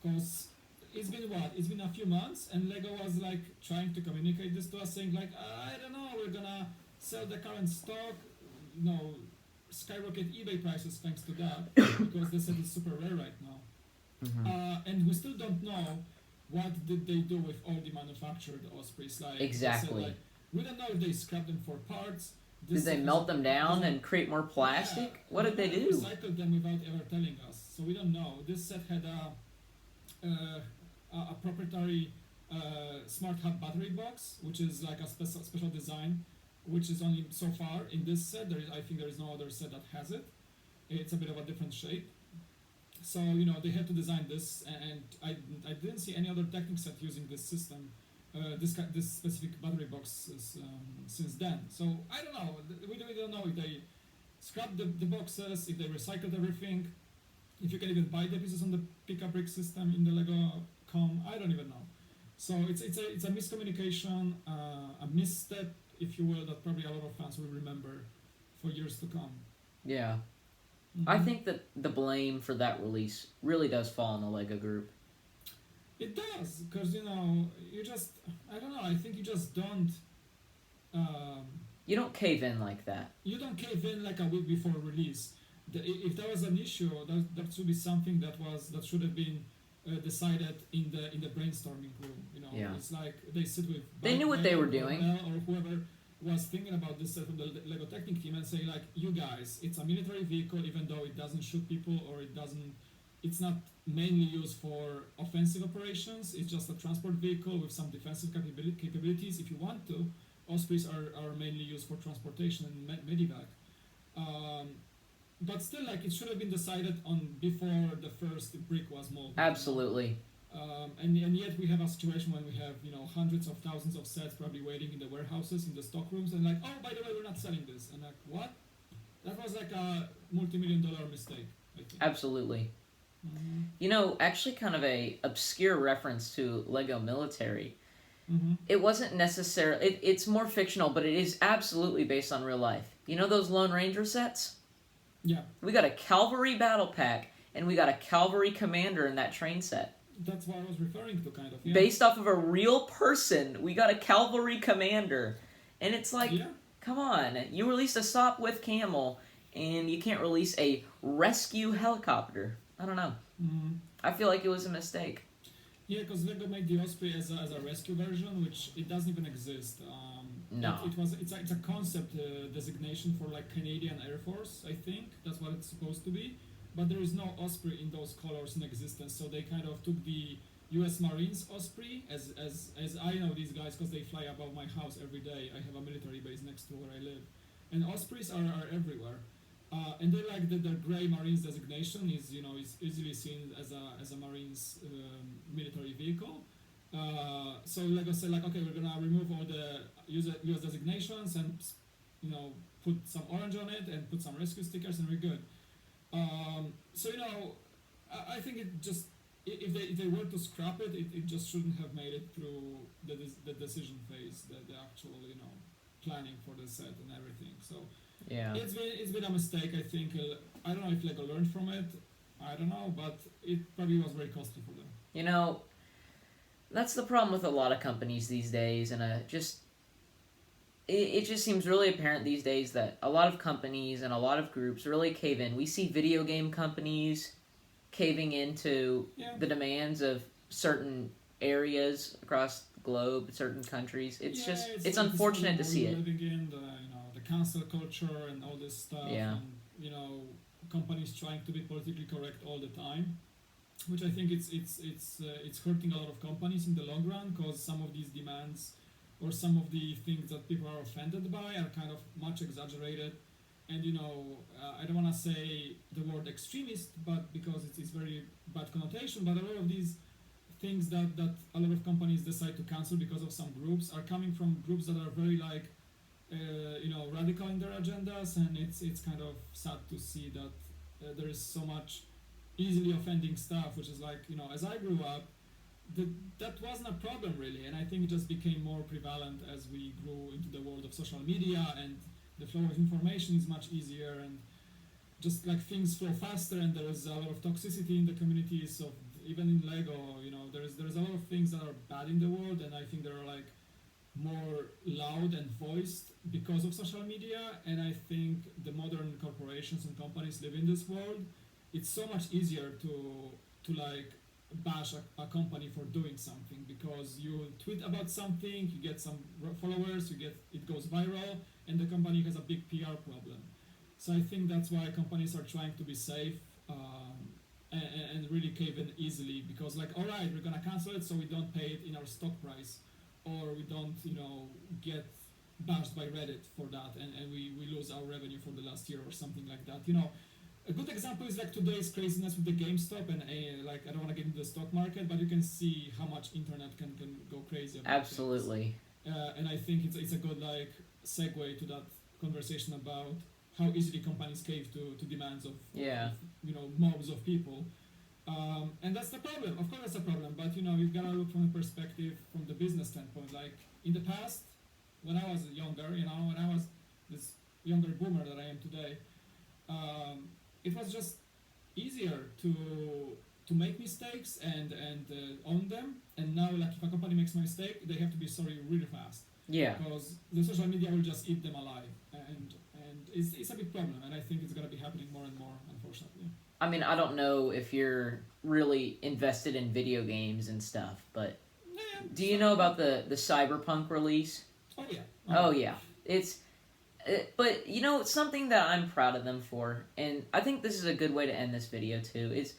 Because it's been a few months, and Lego was like trying to communicate this to us, saying like, I don't know, we're gonna sell the current stock, skyrocket eBay prices thanks to that, because the set is super rare right now. Mm-hmm. And we still don't know what did they do with all the manufactured Ospreys. Like, exactly. Like, we don't know if they scrapped them for parts. Did they melt them down and create more plastic? Yeah, what did they do? Recycled them without ever telling us, so we don't know. This set had a proprietary smart hub battery box, which is like a special design, which is only so far in this set. I think there is no other set that has it. It's a bit of a different shape. So they had to design this, and I didn't see any other Technic set using this system, this specific battery boxes since then. So I don't know. We don't know if they scrapped the boxes, if they recycled everything, if you can even buy the pieces on the pick-a-brick system in the Lego.com. I don't even know. So it's a miscommunication, a misstep, if you will, that probably a lot of fans will remember for years to come. Yeah. Mm-hmm. I think that the blame for that release really does fall on the Lego group. It does, because you just, I don't know, I think you just don't... you don't cave in like that. You don't cave in like a week before release. If there was an issue, that should be something that should have been decided in the brainstorming room. It's like they sit with... They knew what they were doing. Or whoever was thinking about this set from the Lego Technic team, and say like, you guys, it's a military vehicle, even though it doesn't shoot people, or it's not mainly used for offensive operations. It's just a transport vehicle with some defensive capabilities. If you want to, Ospreys are mainly used for transportation and medevac. But still, like, it should have been decided on before the first brick was molded. Absolutely. And yet we have a situation when we have hundreds of thousands of sets probably waiting in the warehouses, in the stock rooms, and like, oh, by the way, we're not selling this. And like, what? That was like a multi-million-dollar mistake, I think. Absolutely. Mm-hmm. Actually kind of a obscure reference to Lego Military. Mm-hmm. It wasn't necessarily... It's more fictional, but it is absolutely based on real life. You know those Lone Ranger sets? Yeah. We got a Cavalry Battle Pack, and we got a Cavalry Commander in that train set. That's what I was referring to, kind of. Yeah. Based off of a real person, we got a Cavalry Commander. And it's like, come on, you released a Stop with Camel, and you can't release a rescue helicopter. I don't know. Mm-hmm. I feel like it was a mistake. Yeah, because Lego made the Osprey as a rescue version, which it doesn't even exist. No. It's a concept designation for like Canadian Air Force, I think. That's what it's supposed to be. But there is no Osprey in those colors in existence, so they kind of took the U.S. Marines Osprey, as I know these guys because they fly above my house every day. I have a military base next to where I live. And Ospreys are everywhere. And they like the gray Marines designation is easily seen as a Marines military vehicle. So Lego said like, okay, we're gonna remove all the US designations and put some orange on it and put some rescue stickers and we're good. So I think it just if they were to scrap it, it just shouldn't have made it through the decision phase, the actual planning for the set and everything. So. Yeah. It's been a mistake, I think. I don't know if Lego learned from it. I don't know, but it probably was very costly for them. That's the problem with a lot of companies these days, and it just seems really apparent these days that a lot of companies and a lot of groups really cave in. We see video game companies caving into Yeah. the demands of certain areas across the globe, certain countries. It's Yeah, just it's like this world unfortunate to see we're it. living in, the cancel culture and all this stuff, Yeah. and companies trying to be politically correct all the time, which I think it's hurting a lot of companies in the long run, because some of these demands or some of the things that people are offended by are kind of much exaggerated. And I don't want to say the word extremist, but because it's very bad connotation, but a lot of these things that a lot of companies decide to cancel because of some groups are coming from groups that are very like radical in their agendas, and it's kind of sad to see that there is so much easily offending stuff, which is like, as I grew up, that wasn't a problem really, and I think it just became more prevalent as we grew into the world of social media, and the flow of information is much easier, and just like things flow faster, and there is a lot of toxicity in the communities. So even in Lego, there's a lot of things that are bad in the world, and I think there are like more loud and voiced because of social media. And I think the modern corporations and companies live in this world. It's so much easier to like bash a company for doing something, because you tweet about something, you get some followers, it goes viral, and the company has a big PR problem. So I think that's why companies are trying to be safe, and really cave in easily, because like, all right, we're gonna cancel it so we don't pay it in our stock price, or we don't get bashed by Reddit for that, and we lose our revenue for the last year or something like that. A good example is like today's craziness with the GameStop, and like, I don't want to get into the stock market, but you can see how much internet can go crazy about Absolutely. things. And I think it's a good like segue to that conversation about how easily companies cave to demands of Yeah. mobs of people. And that's the problem. Of course, that's a problem. But you've got to look from the perspective, from the business standpoint. Like in the past, when I was younger, when I was this younger boomer that I am today, it was just easier to make mistakes and own them. And now, like, if a company makes a mistake, they have to be sorry really fast. Yeah. Because the social media will just eat them alive, and it's a big problem. And I think it's gonna be happening more and more, unfortunately. I mean, I don't know if you're really invested in video games and stuff, but Yeah, do you know about the Cyberpunk release? Oh yeah. Oh yeah, but it's something that I'm proud of them for, and I think this is a good way to end this video too. Is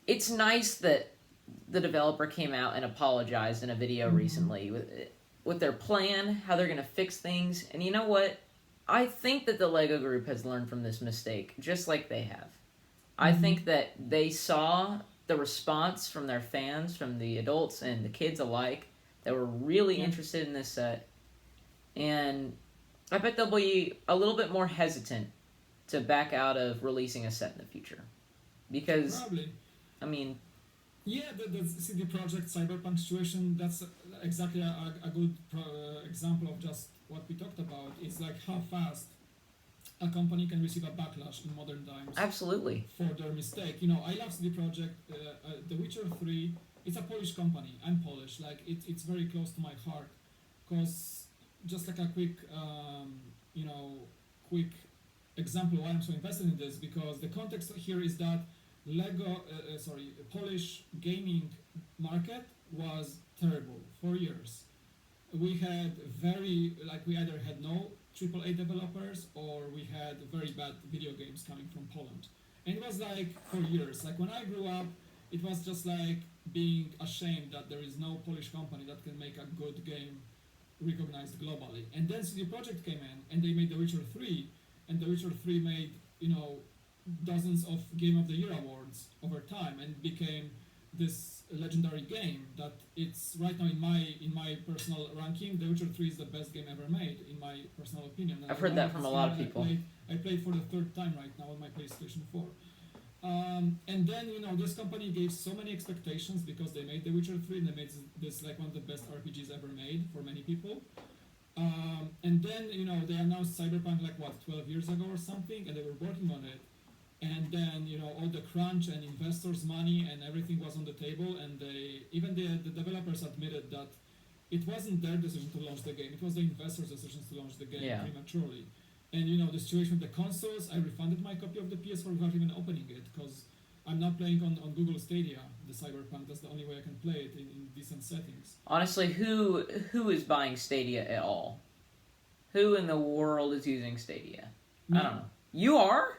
it's nice that the developer came out and apologized in a video recently with their plan, how they're gonna fix things, and you know what? I think that the Lego Group has learned from this mistake, just like they have. I think that they saw the response from their fans, from the adults and the kids alike, that were really interested in this set. And I bet they'll be a little bit more hesitant to back out of releasing a set in the future. Because, Probably. I mean... Yeah, the CD Projekt Cyberpunk situation, that's exactly a good example of just what we talked about. It's like how fast a company can receive a backlash in modern times. Absolutely. For their mistake. I love CD Projekt. The Witcher 3, it's a Polish company. I'm Polish. Like, it's very close to my heart. Because, just like a quick example why I'm so invested in this, because the context here is that Polish gaming market was terrible for years. We had we either had no AAA developers, or we had very bad video games coming from Poland. And it was like for years. Like when I grew up, it was just like being ashamed that there is no Polish company that can make a good game recognized globally. And then CD Projekt came in and they made The Witcher 3, and The Witcher 3 made, dozens of Game of the Year awards over time, and became this legendary game that it's right now in my personal ranking. The Witcher 3 is the best game ever made, in my personal opinion. And I've heard that from a lot of people. I played for the third time right now on my PlayStation 4. And then, this company gave so many expectations because they made The Witcher 3, and they made this like one of the best RPGs ever made for many people. And then, they announced Cyberpunk 12 years ago or something, and they were working on it. And then, all the crunch and investors' money and everything was on the table, and the developers admitted that it wasn't their decision to launch the game, it was the investors' decision to launch the game prematurely. And the situation with the consoles, I refunded my copy of the PS4 without even opening it because I'm not playing on Google Stadia, the Cyberpunk. That's the only way I can play it in decent settings. Honestly, who is buying Stadia at all? Who in the world is using Stadia? Me? I don't know. You are?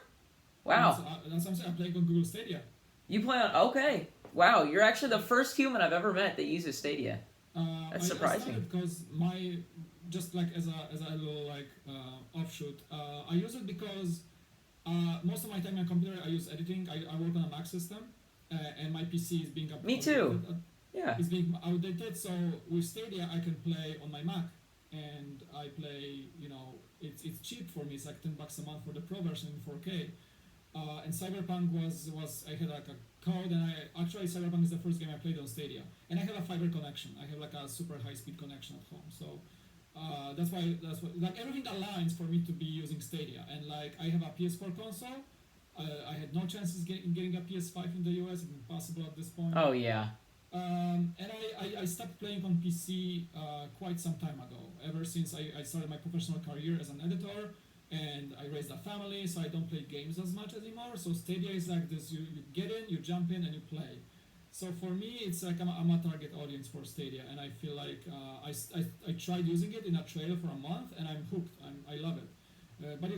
Wow. That's what I'm saying. I'm playing on Google Stadia. You play on... Okay. Wow, you're actually the first human I've ever met that uses Stadia. That's surprising. I started because just like as a little like offshoot, I use it because most of my time on computer I use editing. I work on a Mac system, and my PC is being Me too. Yeah. It's being outdated. So with Stadia, I can play on my Mac, and I play. It's cheap for me. It's like $10 a month for the Pro version in 4K. And Cyberpunk was I had like a code, and Cyberpunk is the first game I played on Stadia, and I have a fiber connection. I have like a super high speed connection at home, so that's why like everything aligns for me to be using Stadia. And like I have a PS4 console. I had no chances getting a PS5 in the US. It's impossible at this point. Oh yeah. And I stopped playing on PC quite some time ago. Ever since I started my professional career as an editor, and I raised a family, so I don't play games as much anymore. So Stadia is like this: you get in, you jump in, and you play. So for me, it's like I'm a target audience for Stadia, and I feel like I tried using it in a trial for a month, and I'm hooked. I love it. But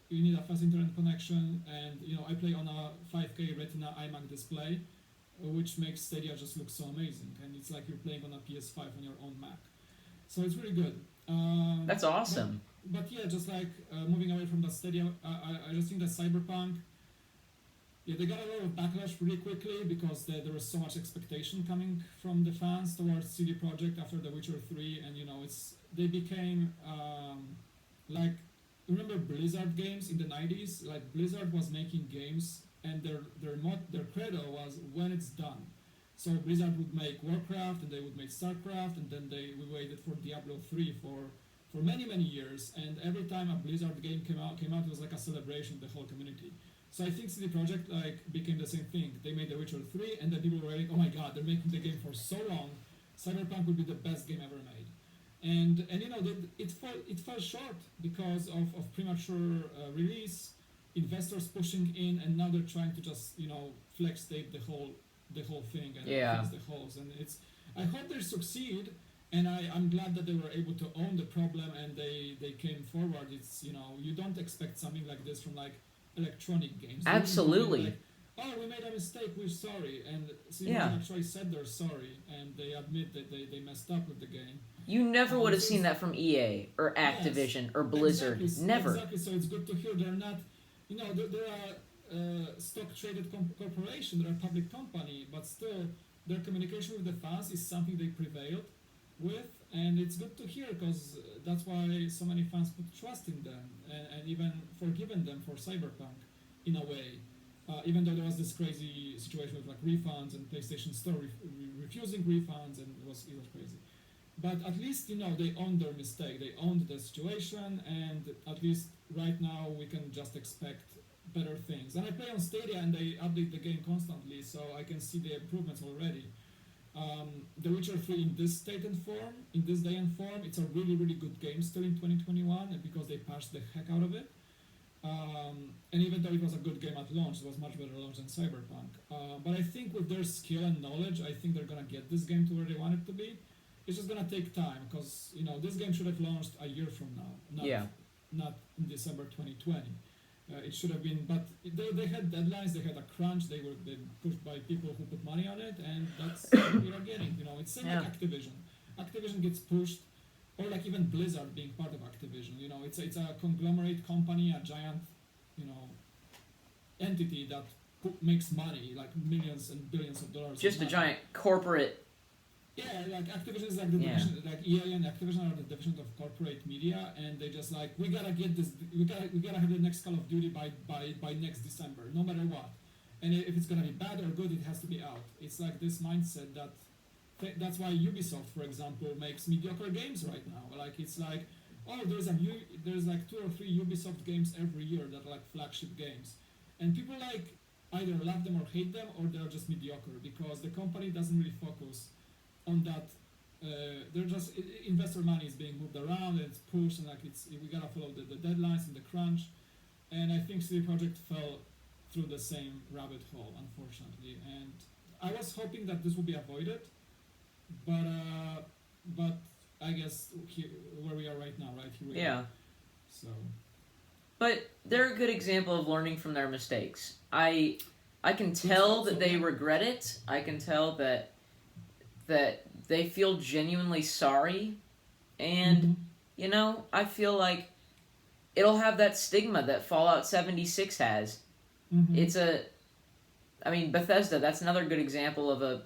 you need a fast internet connection, and I play on a 5K Retina iMac display, which makes Stadia just look so amazing, and it's like you're playing on a PS5 on your own Mac. So it's really good. That's awesome. But yeah, just like moving away from the Stadia, I just think that Cyberpunk, they got a lot of backlash really quickly because there was so much expectation coming from the fans towards CD Projekt after The Witcher 3, and they became like, remember Blizzard games in the 90s? Like Blizzard was making games, and their credo was when it's done. So Blizzard would make Warcraft, and they would make Starcraft, and then we waited for Diablo 3 for many years, and every time a Blizzard game came out, it was like a celebration of the whole community. So I think CD Projekt became the same thing. They made The Witcher 3, and then people were like, oh my god, they're making the game for so long. Cyberpunk would be the best game ever made. And it fell short because of premature release, investors pushing in, and now they're trying to just flex tape the whole thing and fix the holes. And I hope they succeed. And I'm glad that they were able to own the problem, and they came forward. It's you don't expect something like this from like electronic games. Absolutely. Like, oh, we made a mistake. We're sorry. And CD actually said they're sorry, and they admit that they messed up with the game. You never would have seen that from EA or Activision or Blizzard. Exactly, Never. Exactly. So it's good to hear they're not. They're a stock traded corporation. They're a public company, but still their communication with the fans is something they prevailed with, and it's good to hear because that's why so many fans put trust in them and even forgiven them for Cyberpunk in a way, even though there was this crazy situation with like refunds and PlayStation Store refusing refunds, and it was crazy. But at least they owned their mistake, they owned the situation, and at least right now we can just expect better things. And I play on Stadia, and they update the game constantly, so I can see the improvements already. The Witcher 3 in this state and form, in this day and form, it's a really, really good game still in 2021, and because they patched the heck out of it. And even though it was a good game at launch, it was much better launch than Cyberpunk. But I think with their skill and knowledge, I think they're gonna get this game to where they want it to be. It's just gonna take time, because this game should have launched a year from now, not in December 2020. It should have been, but they had deadlines, they had a crunch, they were pushed by people who put money on it, and that's what we are getting. It's same like Activision. Activision gets pushed, or like even Blizzard being part of Activision. It's a conglomerate company, a giant, entity that makes money, like millions and billions of dollars. Just a giant corporate. Yeah, like Activision is like the division, like EA and Activision are the division of corporate media, and they just like, we gotta get this, we gotta have the next Call of Duty by next December, no matter what. And if it's gonna be bad or good, it has to be out. It's like this mindset that's why Ubisoft, for example, makes mediocre games right now. Like it's like, oh, there's like 2 or 3 Ubisoft games every year that are like flagship games, and people like either love them or hate them, or they're just mediocre because the company doesn't really focus on that they're just investor money is being moved around and it's pushed and like it's we gotta follow the deadlines and the crunch, and I think CD Projekt fell through the same rabbit hole unfortunately, and I was hoping that this would be avoided, but I guess here, where we are right now, right here we are. So, but they're a good example of learning from their mistakes. I can tell that they regret it. I can tell that they feel genuinely sorry, and you know, I feel like it'll have that stigma that Fallout 76 has. It's I mean, Bethesda, that's another good example of a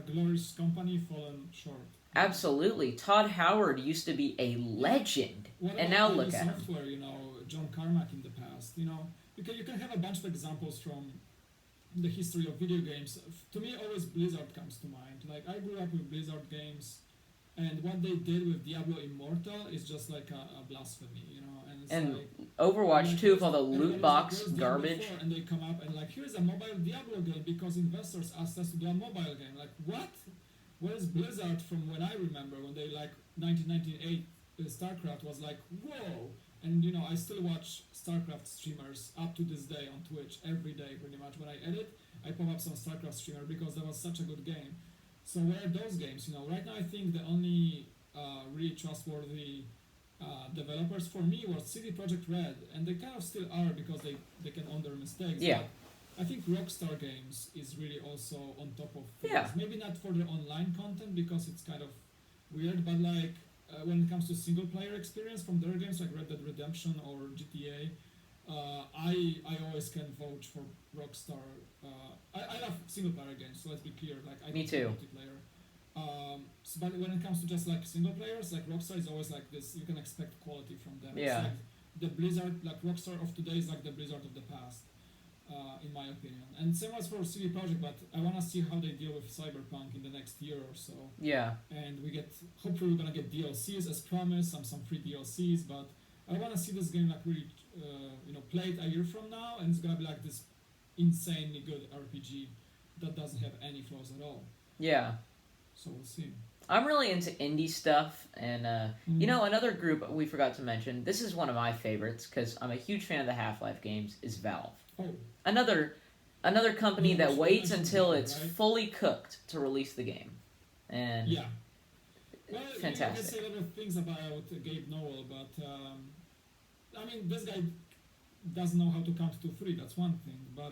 glorious company fallen short. Absolutely. Todd Howard used to be a legend, and now look at him. Software, you know, John Carmack in the past, you know, because you can have a bunch of examples from the history of video games. To me, always Blizzard comes to mind. Like, I grew up with Blizzard games, and what they did with Diablo Immortal is just like a blasphemy, you know. And like, Overwatch 2 with all the loot box garbage. And they come up and like, here's a mobile Diablo game because investors asked us to do a mobile game. Like, what? Where's Blizzard from when I remember when they like 1998 StarCraft was like, whoa. And you know, I still watch StarCraft streamers up to this day on Twitch every day pretty much. When I edit, I pop up some StarCraft streamer because that was such a good game. So where are those games? You know, right now I think the only really trustworthy developers for me were CD Projekt Red, and they kind of still are because they can own their mistakes. Yeah. But I think Rockstar Games is really also on top of things. Yeah. Maybe not for the online content because it's kind of weird, but like when it comes to single player experience from their games like Red Dead Redemption or GTA, I always can vouch for Rockstar. I love single player games, so let's be clear. Like I Me too. Multiplayer. But when it comes to just like single players, like Rockstar is always like this. You can expect quality from them. Yeah. It's like the Blizzard, like Rockstar of today is like the Blizzard of the past, in my opinion. And same as for CD Projekt, but I want to see how they deal with Cyberpunk in the next year or so. Yeah. And hopefully we're gonna get DLCs as promised, some free DLCs. But I want to see this game like really, played a year from now, and it's gonna be like this insanely good RPG that doesn't have any flaws at all. Yeah. So we'll see. I'm really into indie stuff, and you know, another group we forgot to mention. This is one of my favorites because I'm a huge fan of the Half-Life games. Is Valve. Oh. Another company that waits until it's fully cooked to release the game, and yeah. Well, fantastic. You can say a lot of things about Gabe Nowell, but I mean, this guy doesn't know how to count to 3. That's one thing, but.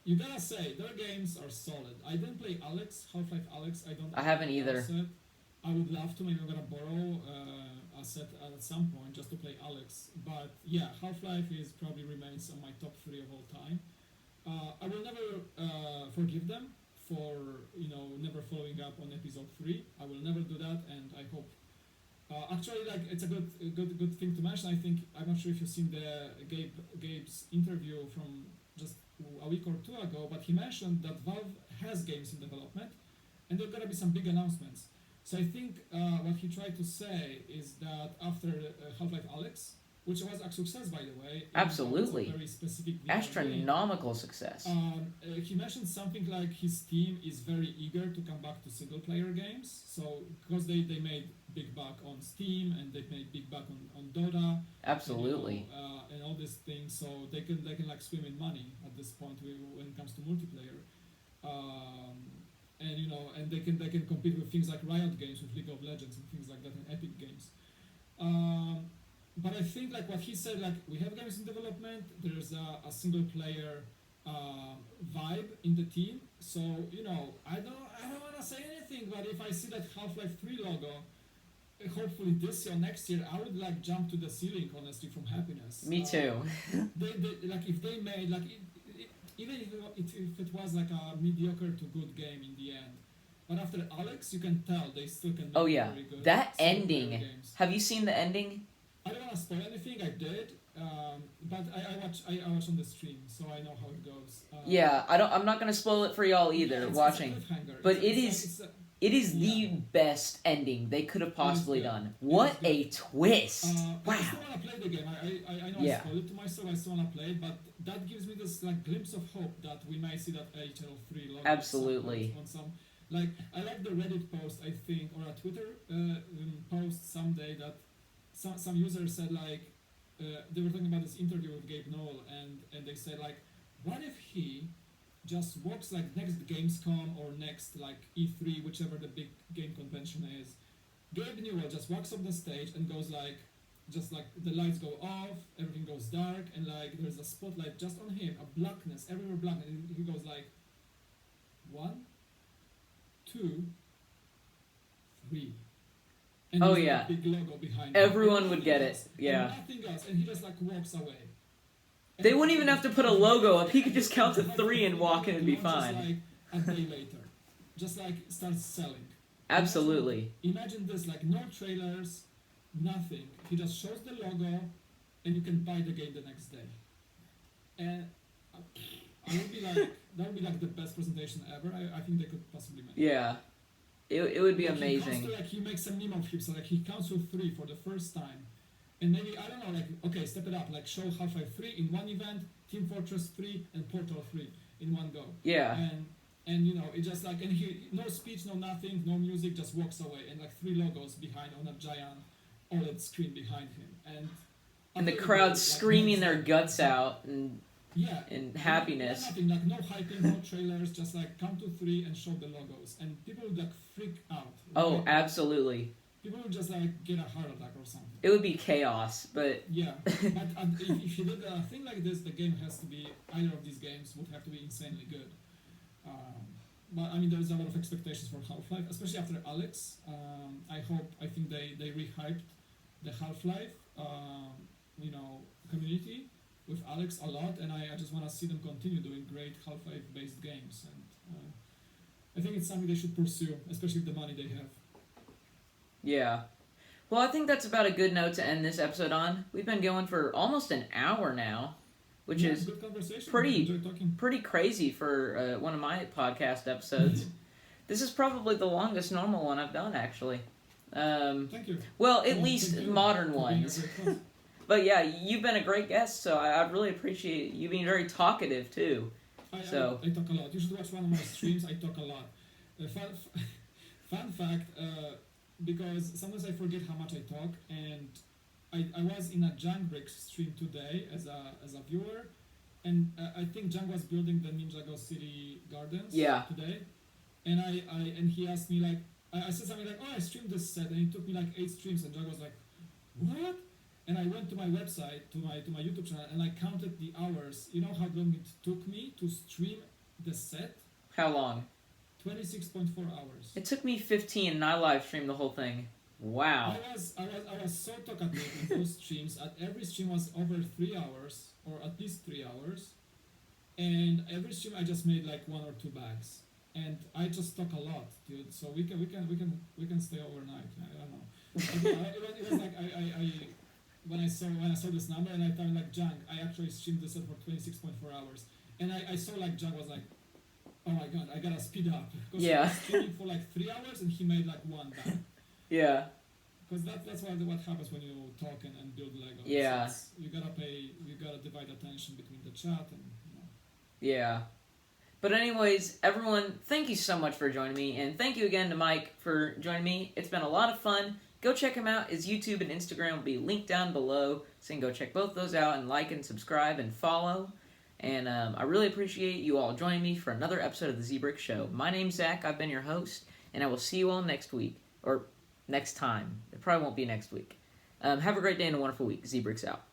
You gotta say their games are solid. I didn't play Half-Life Alex. I haven't either. I would love to. Maybe I'm gonna borrow a set at some point just to play Alex. But yeah, Half-Life probably remains on my top 3 of all time. I will never forgive them for never following up on episode 3. I will never do that, and I hope. Actually, like it's a good thing to mention. I think I'm not sure if you've seen Gabe's interview from just a week or 2 ago, but he mentioned that Valve has games in development, and there are gonna be some big announcements. So I think what he tried to say is that after Half-Life Alyx, which was a success by the way, absolutely, very specific astronomical success. He mentioned something like his team is very eager to come back to single player games. So because they made big buck on Steam and they made big buck on Dota. Absolutely. And all these things, so they can like swim in money at this point when it comes to multiplayer. And they can compete with things like Riot Games, with League of Legends and things like that, and Epic Games. But I think like what he said, like we have games in development. There's a single player vibe in the team. So I don't want to say anything, but if I see that Half-Life 3 logo, hopefully this year, next year, I would like jump to the ceiling, honestly, from happiness. Me too. They like if they made like even if it was like a mediocre to good game in the end, but after Alex, you can tell they still can make very good. That ending. Games. Have you seen the ending? I don't want to spoil anything. I did, but I watch on the stream, so I know how it goes. I'm not gonna spoil it for y'all either. Watching, but it is the best ending they could have possibly done. What a twist! Wow. I still want to play the game. I know I spoiled it to myself. I still want to play it, but that gives me this like glimpse of hope that we might see that HL3 logo. Absolutely. On some Like, I like the Reddit post, I think, or a Twitter post someday that some user said, like, they were talking about this interview with Gabe Newell, and they said, like, what if he just walks, like, next Gamescom or next, like, E3, whichever the big game convention is. Gabe Newell just walks off the stage and goes, like, just, like, the lights go off, everything goes dark, and, like, there's a spotlight just on him, a blackness, everywhere blackness, and he goes, like, 1, 2, 3. And Oh, there's, like, yeah. a big logo behind him. Everyone And would nothing get else, it. Yeah. And nothing else, and he just, like, walks away. And They wouldn't even have to put a logo up. He could just count to and 3 and walk in and be launches, fine. Like, a day later. Just, like, starts selling. Absolutely. Imagine this, like, no trailers, nothing. He just shows the logo, and you can buy the game the next day. And I would be like, that would be like the best presentation ever. I think they could possibly make. Yeah. It would be like, amazing. He makes a meme of him, so like he counts to 3 for the first time. And maybe, I don't know, like, okay, step it up, like show Half-Life 3 in one event, Team Fortress 3, and Portal 3 in one go. Yeah. And you know, it just like, and he, no speech, no nothing, no music, just walks away, and like 3 logos behind on a giant OLED screen behind him. And the crowd screaming their guts out and yeah, and happiness. Nothing, like no hyping, no trailers, just like count to 3 and show the logos. And people would like freak out. Oh, like, absolutely. People would just like get a heart attack or something. It would be chaos, but... Yeah, but if you did a thing like this, the game has to be, either of these games would have to be insanely good. But I mean, there's a lot of expectations for Half-Life, especially after Alex. I think they rehyped the Half-Life, community with Alex a lot, and I just want to see them continue doing great Half-Life based games. And I think it's something they should pursue, especially with the money they have. Yeah. Well, I think that's about a good note to end this episode on. We've been going for almost an hour now, which is good conversation. pretty crazy for one of my podcast episodes. This is probably the longest normal one I've done, actually. Thank you. Well, at least modern ones. But yeah, you've been a great guest, so I really appreciate you being very talkative, too. I talk a lot. You should watch one of my streams. I talk a lot. Fun fact, because sometimes I forget how much I talk, and I was in a Zbricks stream today as a viewer, and I think Jang was building the Ninjago City Gardens today, and he asked me like, I said something like, oh, I streamed this set, and it took me like 8 streams, and Jang was like, what? And I went to my website, to my YouTube channel, and I counted the hours. You know how long it took me to stream the set? How long? 26.4 hours. It took me 15, and I live streamed the whole thing. Wow. I was so talkative in those streams. At every stream was over 3 hours, or at least 3 hours. And every stream I just made like 1 or 2 bags. And I just talk a lot, dude. So we can stay overnight. I don't know. It was like when I saw this number, and I thought like, Jang, I actually streamed this set for 26.4 hours. And I saw like Jang was like, oh my god, I gotta speed up. Because he was streaming for like 3 hours and he made like 1 bag. Yeah. Because that's what happens when you talk and build Legos. Yeah. You gotta divide attention between the chat and, you know. Yeah. But anyways, everyone, thank you so much for joining me, and thank you again to Mike for joining me. It's been a lot of fun. Go check him out. His YouTube and Instagram will be linked down below, so you can go check both those out and like and subscribe and follow. And I really appreciate you all joining me for another episode of the Zbricks Show. My name's Zach. I've been your host, and I will see you all next week. Or next time. It probably won't be next week. Have a great day and a wonderful week. Zbricks out.